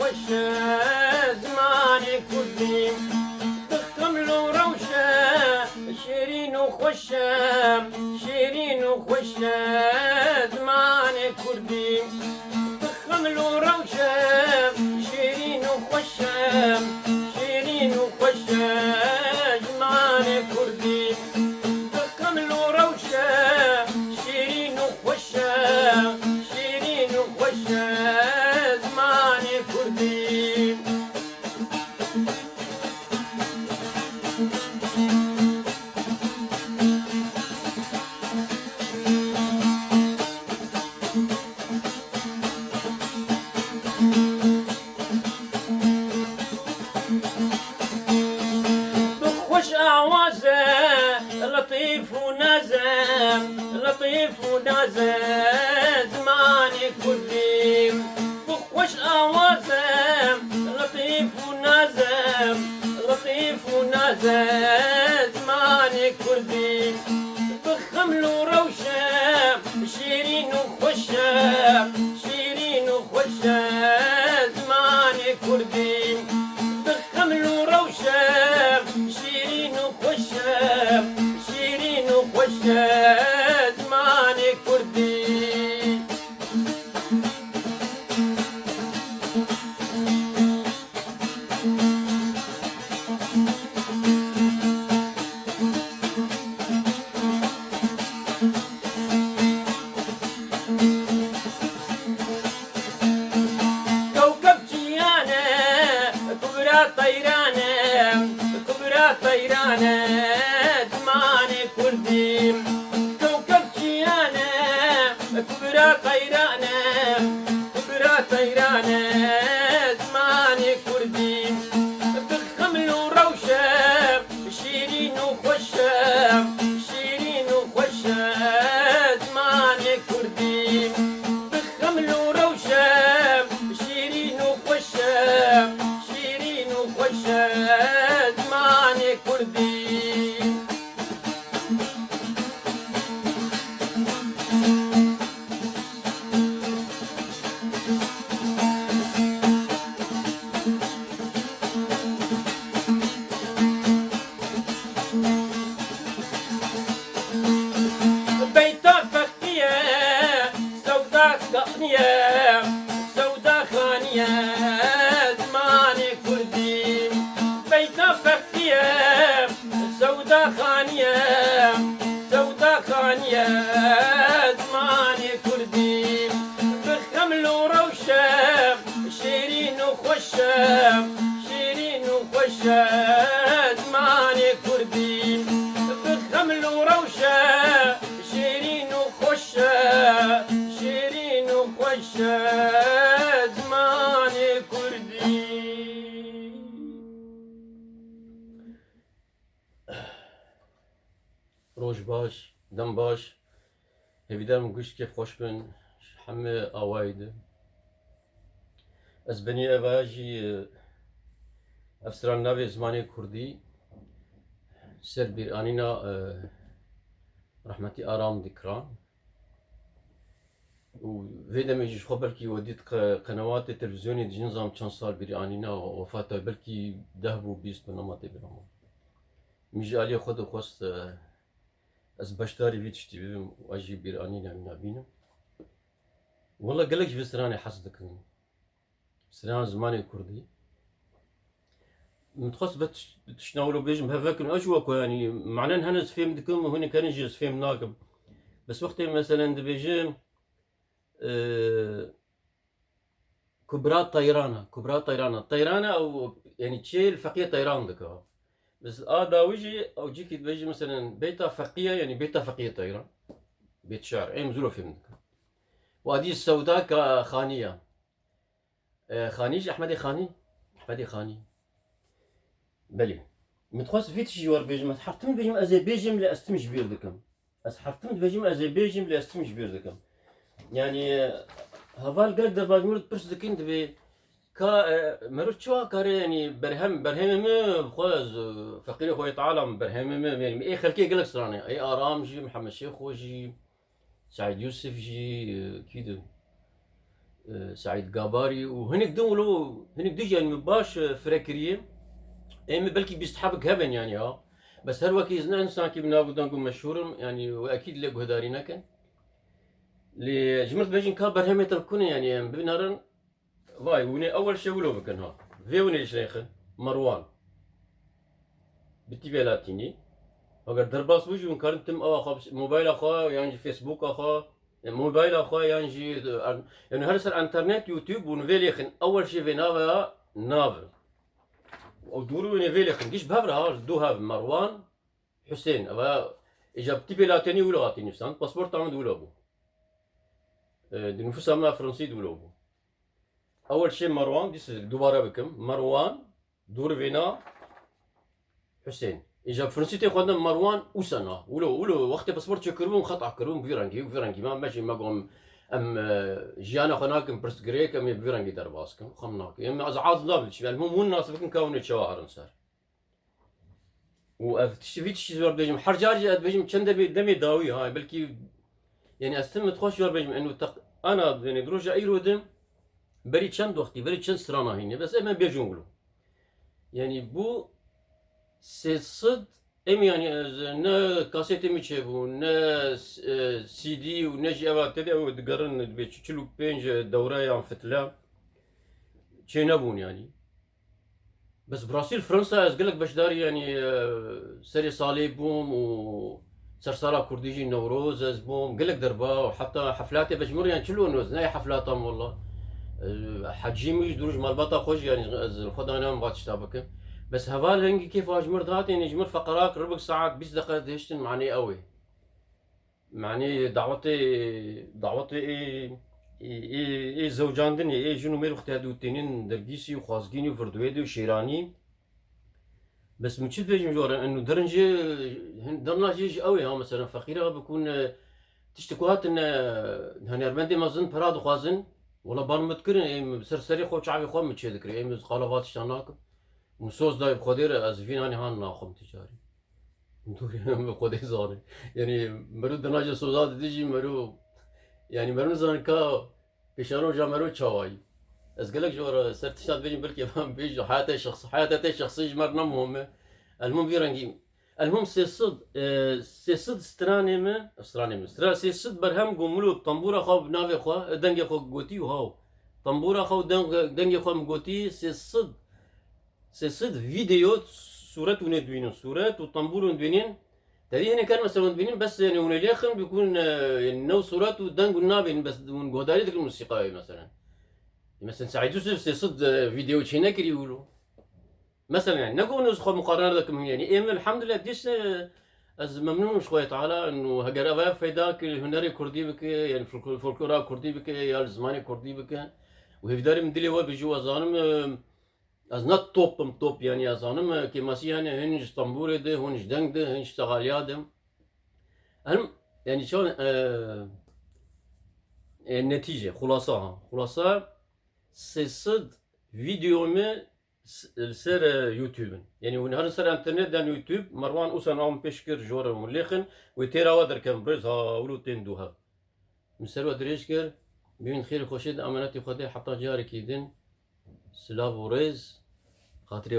وخوش زماني كردي تخمل وروشة شيرين وخوش شيرين وخوش زماني كردي تخمل وروشة شيرين وخوش شيرين وخوش زماني كردي تخمل وروشة شيرين وخوش شيرين وخوش زماني كردي بخوش أعوازه لطيف ونازم لطيف ونازم زماني كردي بخوش أعوازه لطيف ونازم لطيف ونازم زماني كردي بخمل وروشة شيرين وخوشة شيرين وخوشة زماني كردي بخمل وروشة شيرين وخوشة شيرين وخوشة زماني كردي كوكب جيانة كبرى طيرانة كبرى طيرانة زماني كردي كوكب جيانة كبرى طيرانة كبرى طيرانة زماني كردي بخمل وروشة شيرين وخوشة شيرين وخوشة زماني كردي بخمل وروشة شيرين وخوشة شيرين وخوشة زماني كردي بيت فقية سوداء خانية سوداء خانية زماني كردي بيت فقية سوداء خانية سوداء خانية زماني كردي بخمل وروشة شيرين وخوشة شيرين وخوشة زماني كردي بخمل وروشة شيرين وخوشة شيرين وخوشة زماني كردي روش باش دم باش هفيدام گوش كيف خوش بن حمي آوايد از بني اواجي افسران ناوي زماني كردي سر بير آنينا رحمتي آرام ذكران وفيدا ميجيش خو بلكي وديت قنوات تلفزيوني دي نظام كان صار بير آنينا وفاتا بلكي دهبو بيست بناماتي برامو ميجي عليه خود خوست از بشتاري فيتشتي بيم واجي بير آنينا من بينم والله قالك في سراني حسدك سران زماني كردي متخصص بتشناولو بيجم هفاكن أجواكو يعني معناه هنز فيم دكم وهنا كان يجلس فيم ناقم بس وقت مثلا دبيجم كبرات طيرانة كبرات طيرانة أو يعني تشيل فقية طيران دكا بس داويجي أو جيكي تبيجي مثلا بيتا فقية يعني بيتا فقية طيران بيت شعر أي مزولو فيم دكا وهذه السوداء خانية خانيش أحمدي خاني أحمدي خاني بلي متخصص فيت جوار بيجم حرتم بيجم أزي بيجم لأستمش بير دكم أس حرتم بيجم أزي بيجم لأستمش بير دكم يعني هفال قد باجمر برس دكين تبي كا مرت شو كاري يعني برهم ما خلاص فقير خوي عالم برهم ما يعني اي خلكي قالك سراني اي ارام جي محمد شيخ جي سعيد يوسف جي كيدو سعيد قاباري وهنك دولو هنك ديجي يعني مباش فراكريم ايمي بلكي بيستحبك هبن يعني ها بس هر وكي زنا انسان كي بنابو دانكو مشهورم يعني واكيد لك هدارينا كان لي جمرت بيجين كابر همي تركون يعني بنارن واي وني اول شيء ولو بكن ها في وني شيخ مروان بتيبيلاتيني اگر درباس وجي ونكرتم موبايل اخا يعني فيسبوك اخا موبايل اخا يعني هرسل انترنت يوتيوب ونفيليخن اول شيء في نافا نافل ودورو نفيليخن كيش بهبرها دو هاف مروان حسين ابا اجا بتيبيلاتيني ولا غاتيني فسان باسبورت عمد ولا بو دي نفسها ما فرنسي ولا بو اول شيء مروان ديس دوباره بكم مروان دور فينا حسين اجا فرنسيتي خدنا مروان وسنا ولو وقت باسبورت شكرون خطا كرون بفيرانجي ما ماشي ما قوم ام جيانا خناكم برستغريك ام بفيرانجي درباسكم خمناك ام از عاز نابل المهم الناس بكم كون الشواهر نسار وفتشفيتش زور بيجم حرجاج بيجم كان دمي داوي هاي بلكي يعني استم تخش زور بيجم انه انا يعني دروجه اي رودم بري چند وقتی بري چند سرانا هيني بس اما بيجونغلو يعني بو سيصد ام يعني نا كاسيتي ميتشيبو نا سي دي ونجي ابا تدي او دقرن بيتشلو بينج دورايا فتلا تشينابون يعني بس برازيل فرنسا ازقلك باش داري يعني سري صالي بوم و سرسارة كرديجي نوروز بوم قلك دربا وحتى حفلاتي باش مر يعني شلو نوز ناي حفلاتهم والله حجيمي دروج مالبطا خوش يعني خدا انا ما تشتابك بس هفال هنجي كيف اجمر ذات يعني جمر فقرات ربع ساعات 20 دقيقة دهشتن معني قوي معني دعوتي ايه زوجاندن ايه جنو ميل وقت هادو التنين درقيسي وخازقيني وفردويدي وشيراني بس من شد بيجي جورا انه درنجي درنا جيج قوي ها مثلا فقيرة بكون تشتكوهات ان هني ارمندي مازن براد وخازن والله بان متكرن ايه سرسري خو شعبي خو متشي ذكري ايه قالبات اشتناك وصوص دايب خدير ازفين هاني هان ناخم تجاري دوري بخدي زاري يعني مرو دناجة صوزات تيجي مرو يعني مرو زان كا بيشانو جامرو تشاواي از قالك جورا سرتشات بيجي بركي فهم بيجي حياتي الشخصية مرنا مهمة المهم بيرنجي المهم سي صد ستراني سي صد برهم قوملو طنبورة خو بنافي خو دنجي خو قوتي وهاو طنبورة خو دنجي خو مقوتي سي صد فيديو صورات وندوينين صورات وطنبور وندوينين تالي هنا كان مثلا وندوينين بس يعني ونليخن بيكون يعني نو صورات ودنج ونابين بس ونقودالي ذيك الموسيقى مثلا سعيد يوسف سي صد فيديو هناك يقولوا مثلا يعني نقول نسخة مقارنة لكم يعني إيه الحمد لله ديش از ممنون شوية تعالى انه هجر فيداك الهنري كردي بك يعني فولكلورا كردي بك يا الزماني كردي بك وهي داري مدلي هو بيجوا زانم از نت توب يعني ازانم كماسي يعني هنج اسطنبول ده هنج دنگ ده هنج تغاليادم هم يعني شلون النتيجة خلاصة سي صد فيديو سر يوتيوب يعني ونهار سر انترنت دان يوتيوب مروان اوسن عم بشكر جور مليخن وتيرا ودر كم برز ها ولو تندوها مسر ودريشكر بين خير خوشيد امانتي خدي حتى جاري كيدن سلاف وريز خاطري